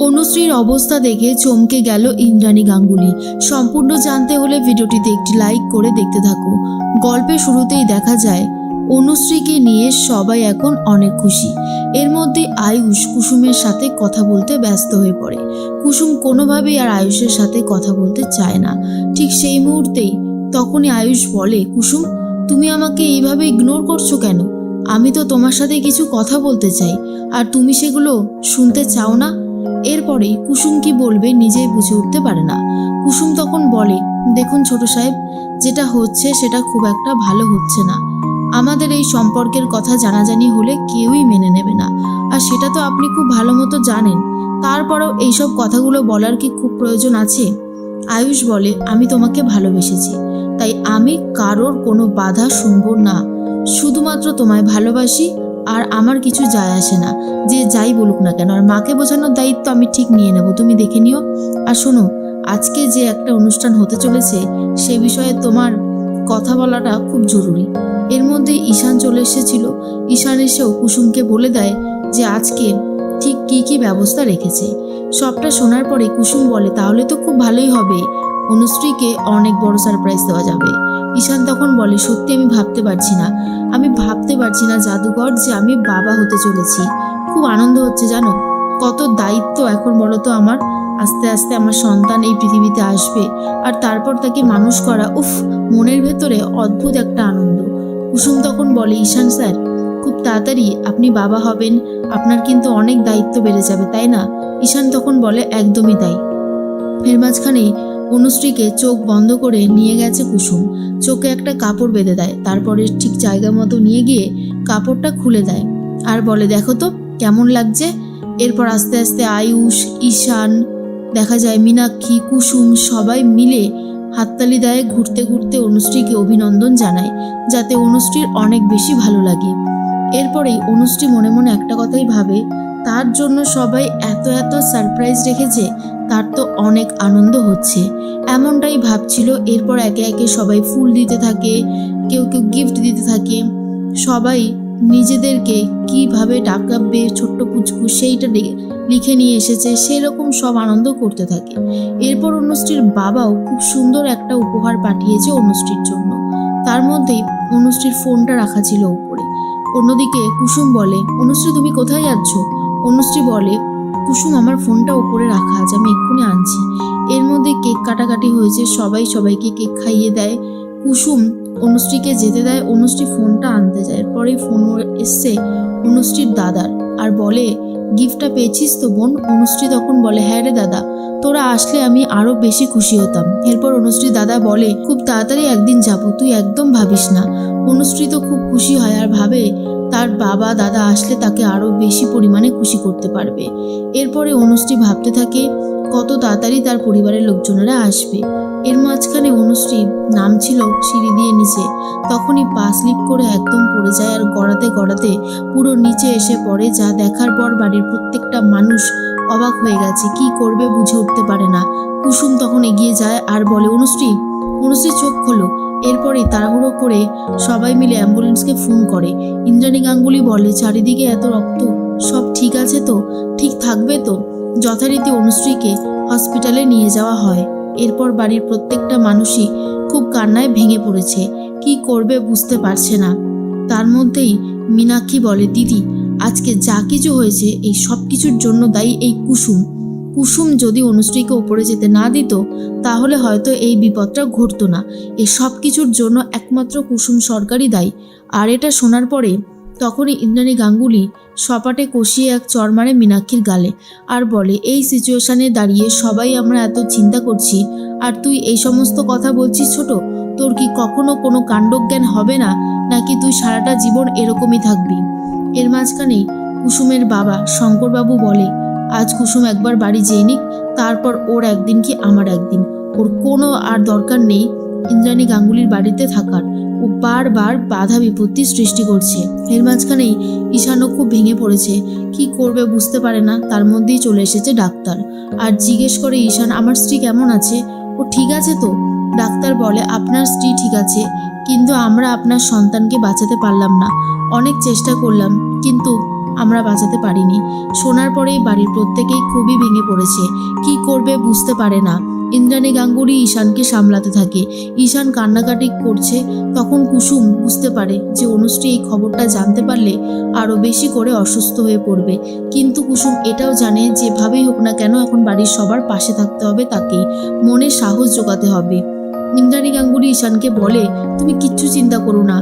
অনুশ্রীর অবস্থা দেখে চমকে গেল ইন্দ্রাণী গাঙ্গুলি। সম্পূর্ণ জানতে হলে ভিডিওটিতে একটি লাইক করে দেখতে থাকো। গল্পের শুরুতেই দেখা যায় অনুশ্রীকে নিয়ে সবাই এখন অনেক খুশি। এর মধ্যে আয়ুষ কুসুমের সাথে কথা বলতে ব্যস্ত হয়ে পড়ে। কুসুম কোনোভাবেই আর আয়ুষের সাথে কথা বলতে চায় না। ঠিক সেই মুহূর্তেই তখনই আয়ুষ বলে, কুসুম, তুমি আমাকে এইভাবে ইগনোর করছো কেন? আমি তো তোমার সাথে কিছু কথা বলতে চাই, আর তুমি সেগুলো শুনতে চাও না। এরপরে কুসুম কি বলবে নিজেই বুঝে উঠতে পারে না। কুসুম তখন বলে, দেখুন ছোট সাহেব, যেটা হচ্ছে সেটা খুব একটা ভালো হচ্ছে না। আমাদের এই সম্পর্কের কথা জানাজানি হলে কেউই মেনে নেবে না, আর সেটা তো আপনি খুব ভালো মতো জানেন। তারপরেও এইসব কথাগুলো বলার কি খুব প্রয়োজন আছে? আয়ুষ বলে, আমি তোমাকে ভালোবেসেছি, তাই আমি কারোর কোনো বাধা শুনবো না। শুধুমাত্র তোমায় ভালোবাসি, আর আমার কিছু যায় আসে না যে যাই বলুক না কেন। আর মাকে বোঝানোর দায়িত্ব আমি ঠিক নিয়ে নেব, তুমি দেখে নিও। আর শোনো, আজকে যে একটা অনুষ্ঠান হতে চলেছে সে বিষয়ে তোমার কথা বলাটা খুব জরুরি। এর মধ্যে ঈশান চলে এসেছিল। ঈশান এসেও কুসুমকে বলে দেয় যে আজকে ঠিক কি কি ব্যবস্থা রেখেছে। সবটা শোনার পরে কুসুম বলে, তাহলে তো খুব ভালোই হবে, অনুশ্রীকে অনেক বড় সারপ্রাইজ দেওয়া যাবে। ঈশান তখন বলে, সত্যি আমি ভাবতে পারছি না জাদুকর, যে আমি বাবা হতে চলেছি। খুব আনন্দ হচ্ছে জানো। কত দায়িত্ব এখন বলো তো আমার। আস্তে আস্তে আমার সন্তান এই পৃথিবীতে আসবে, আর তারপর তাকে মানুষ করা, উফ, মনের ভেতরে অদ্ভুত একটা আনন্দ। কুসুম তখন বলে, ঈশান স্যার, খুব তাড়াতাড়ি আপনি বাবা হবেন, আপনার কিন্তু অনেক দায়িত্ব বেড়ে যাবে, তাই না? ঈশান তখন বলে, একদমই তাই। এর মাঝখানে অনুশ্রীকে চোখ বন্ধ করে নিয়ে গেছে কুসুম। চোখে একটা কাপড় বেঁধে দেয়, তারপরে ঠিক জায়গা মতো নিয়ে গিয়ে কাপড়টা খুলে দেয় আর বলে, দেখো তো কেমন লাগছে। এরপর আস্তে আস্তে আয়ুষ, ঈশান, দেখা যায় মীনাক্ষী, কুসুম সবাই মিলে হাততালি দেয়। ঘুরতে ঘুরতে অনুশ্রীকে অভিনন্দন জানায়, যাতে অনুশ্রীর অনেক বেশি ভালো লাগে। এরপরেই অনুশ্রী মনে মনে একটা কথাই ভাবে, তার জন্য সবাই এত এত সারপ্রাইজ রেখেছে, তার তো অনেক আনন্দ হচ্ছে। এমনটাই ভাবছিল। এরপর একে একে সবাই ফুল দিতে থাকে, কেউ কেউ গিফট দিতে থাকে। সবাই নিজেদেরকে কিভাবে ডাকাবে ছোট্ট পুচকু সেইটা লিখে নিয়ে এসেছে, সেরকম সব আনন্দ করতে থাকে। এরপর অনুশ্রীর বাবাও খুব সুন্দর একটা উপহার পাঠিয়েছে অনুশ্রীর জন্য। তার মধ্যেই অনুশ্রীর ফোনটা রাখা ছিল উপরে। অন্যদিকে কুসুম বলে, অনুশ্রী তুমি কোথায় যাচ্ছ? অনুশ্রী বলে, কুসুম আমার ফোনটা উপরে রাখা আছে, আমি এক্ষুনি আনছি। এর মধ্যে কেক কাটাকাটি হয়েছে, সবাই সবাইকে কেক খাইয়ে দেয়। কুসুম অনুশ্রীকে যেতে দেয়, অনুশ্রী ফোনটা আনতে যায়। এরপরেই ফোন এসছে অনুশ্রীর দাদার, আর বলে, গিফটটা পেয়েছিস তো বোন? অনুশ্রী তখন বলে, হ্যাঁ রে দাদা, তোরা আসলে আমি আরো বেশি খুশি হতাম। এরপর অনুশ্রী দাদা বলে, খুব তাড়াতাড়ি একদিন যাব, তুই একদম ভাবিস না। অনুশ্রী তো খুব খুশি হয় আর ভাবে তার বাবা দাদা আসলে তাকে আরো বেশি পরিমাণে খুশি করতে পারবে। এরপরে অনুশ্রী ভাবতে থাকে কত তাড়াতাড়ি তার পরিবারের লোকজনেরা আসবে। এর মাঝখানে অনুশ্রী নামছিল সিঁড়ি দিয়ে নিচে, তখনই পা স্লিপ করে একদম পড়ে যায়, আর গড়াতে গড়াতে পুরো নিচে এসে পড়ে। যা দেখার পর বাড়ির প্রত্যেকটা মানুষ অবাক হয়ে গেছে, কি করবে বুঝে উঠতে পারে না। কুসুম তখন এগিয়ে যায় আর বলে, অনুশ্রী, অনুশ্রী চোখ খোলো। এরপরে তাড়াহুড়ো করে সবাই মিলে অ্যাম্বুলেন্সকে ফোন করে। ইন্দ্রাণী গাঙ্গুলি বলে, চারিদিকে এত রক্ত, সব ঠিক আছে তো? ঠিক থাকবে তো? যথারীতি অনুশ্রীকে হসপিটালে নিয়ে যাওয়া হয়। এরপর বাড়ির প্রত্যেকটা মানুষই খুব কান্নায় ভেঙে পড়েছে, কি করবে বুঝতে পারছে না। তার মধ্যেই মীনাক্ষী বলে, দিদি, আজকে যা কিছু হয়েছে এই সব কিছুর জন্য দায়ী এই কুসুম। কুসুম যদি অনুশ্রীকে ওপরে যেতে না দিত, তাহলে হয়তো এই বিপদটা ঘটতো না। এই সব কিছুর জন্য একমাত্র কুসুম সরকারই দায়ী। আর এটা শোনার পরে তখনই ইন্দ্রাণী গাঙ্গুলি সপাটে কষিয়ে এক চড় মারে মীনাক্ষীর গালে, আর বলে, এই সিচুয়েশনে দাঁড়িয়ে সবাই আমরা এত চিন্তা করছি, আর তুই এই সমস্ত কথা বলছিস ছোট? তোর কি কখনো কোনো কাণ্ডজ্ঞান হবে না, নাকি তুই সারাটা জীবন এরকমই থাকবি? এর মাঝখানেই কুসুমের বাবা শঙ্করবাবু বলে, আজ কুসুম একবার বাড়ি যেয়ে নিক, তারপর ওর একদিন কি আমার একদিন। ওর কোনো আর দরকার নেই ইন্দ্রাণী গাঙ্গুলির বাড়িতে থাকার। ও বারবার বাধা বিপত্তি সৃষ্টি করছে। এর মাঝখানেই ঈশানও খুব ভেঙে পড়েছে, কি করবে বুঝতে পারে না। তার মধ্যেই চলে এসেছে ডাক্তার, আর জিজ্ঞেস করে, ঈশান, আমার স্ত্রী কেমন আছে? ও ঠিক আছে তো? ডাক্তার বলে, আপনার স্ত্রী ঠিক আছে, কিন্তু আমরা আপনার সন্তানকে বাঁচাতে পারলাম না। অনেক চেষ্টা করলাম, কিন্তু আমরা বাঁচাতে পারিনি। শোনার পরেই বাড়ির প্রত্যেকেই খুবই ভেঙে পড়েছে, কি করবে বুঝতে পারে না। ইন্দ্রাণী গাঙ্গুলি ঈশানকে সামলাতে থাকে। ঈশান কান্নাকাটি করছে। তখন কুসুম বুঝতে পারে যে অনুশ্রী এই খবরটা জানতে পারলে আরও বেশি করে অসুস্থ হয়ে পড়বে। কিন্তু কুসুম এটাও জানে যেভাবেই হোক না কেন এখন বাড়ির সবার পাশে থাকতে হবে, তাকেই মনে সাহস জোগাতে হবে। ইন্দ্রাণী গাঙ্গুলি ঈশানকে বলে, তুমি কিচ্ছু চিন্তা করো না,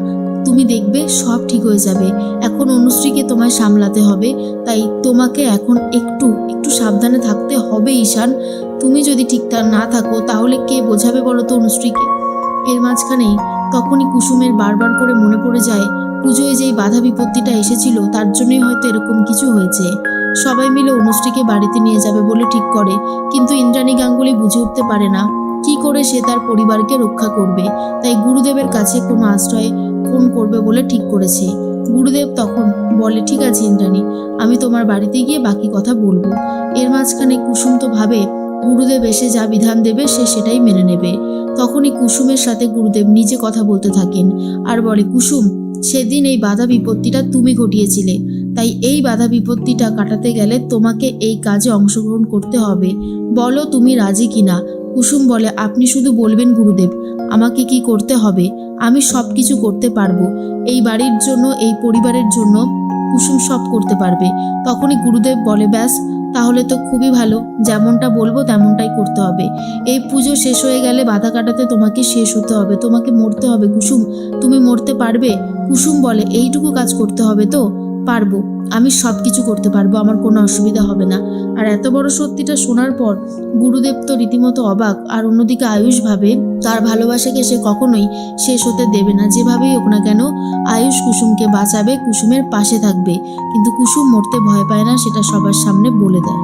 তুমি দেখবে সব ঠিক হয়ে যাবে। এখন অনুশ্রীকে তোমায় সামলাতে হবে, তাই তোমাকে এখন একটু একটু সাবধানে থাকতে হবে ঈশান। তুমি যদি ঠিকঠাক না থাকো তাহলে কে বোঝাবে বলো তো অনুশ্রীকে। এর মাঝখানেই তখনই কুসুমের বারবার করে মনে পড়ে যায় পুজোয় যেই বাধা বিপত্তিটা এসেছিল তার জন্যই হয়তো এরকম কিছু হয়েছে। সবাই মিলে অনুশ্রীকে বাড়িতে নিয়ে যাবে বলে ঠিক করে, কিন্তু ইন্দ্রাণী গাঙ্গুলি বুঝে উঠতে পারে না কি করে সে তার পরিবারকে রক্ষা করবে। তাই গুরুদেবের কাছে কোনো আশ্রয়ে ফোন করবে বলে ঠিক করেছে। গুরুদেব তখন বলে, ঠিক আছে ইন্দ্রাণী, আমি তোমার বাড়িতে গিয়ে বাকি কথা বলবো। এর মাঝখানে কুসুম তো ভাবে গুরুদেব এসে যা বিধান দেবে সে সেটাই মেনে নেবে। তখনই কুসুমের সাথে গুরুদেব নিজে কথা বলতে থাকেন আর বলে, কুসুম, সেদিন এই বাধা বিপত্তিটা তুমি ঘটিয়েছিলে, তাই এই বাধা বিপত্তিটা কাটাতে গেলে তোমাকে এই কাজে অংশগ্রহণ করতে হবে। বলো তুমি রাজি কিনা। কুসুম বলে, আপনি শুধু বলবেন গুরুদেব, আমাকে কি করতে হবে, আমি সব কিছু করতে পারবো। এই বাড়ির জন্য, এই পরিবারের জন্য কুসুম সব করতে পারবে। তখনই গুরুদেব বলে, ব্যাস, তাহলে তো খুবই ভালো, যেমনটা বলবো তেমনটাই করতে হবে। এই পুজো শেষ হয়ে গেলে বাধা কাটাতে তোমাকে শেষ হতে হবে, তোমাকে মরতে হবে। কুসুম, তুমি মরতে পারবে? কুসুম বলে, এইটুকু কাজ করতে হবে তো? পারবো, আমি সব কিছু করতে পারবো, আমার কোনো অসুবিধা হবে না। আর এত বড় সত্যিটা শোনার পর গুরুদেব তো রীতিমতো অবাক। আর অন্যদিকে আয়ুষ ভাবে তার ভালোবাসাকে সে কখনোই শেষ হতে দেবে না। যেভাবেই হোক না কেন আয়ুষ কুসুমকে বাঁচাবে, কুসুমের পাশে থাকবে। কিন্তু কুসুম মরতে ভয় পায় না, সেটা সবার সামনে বলে দেয়।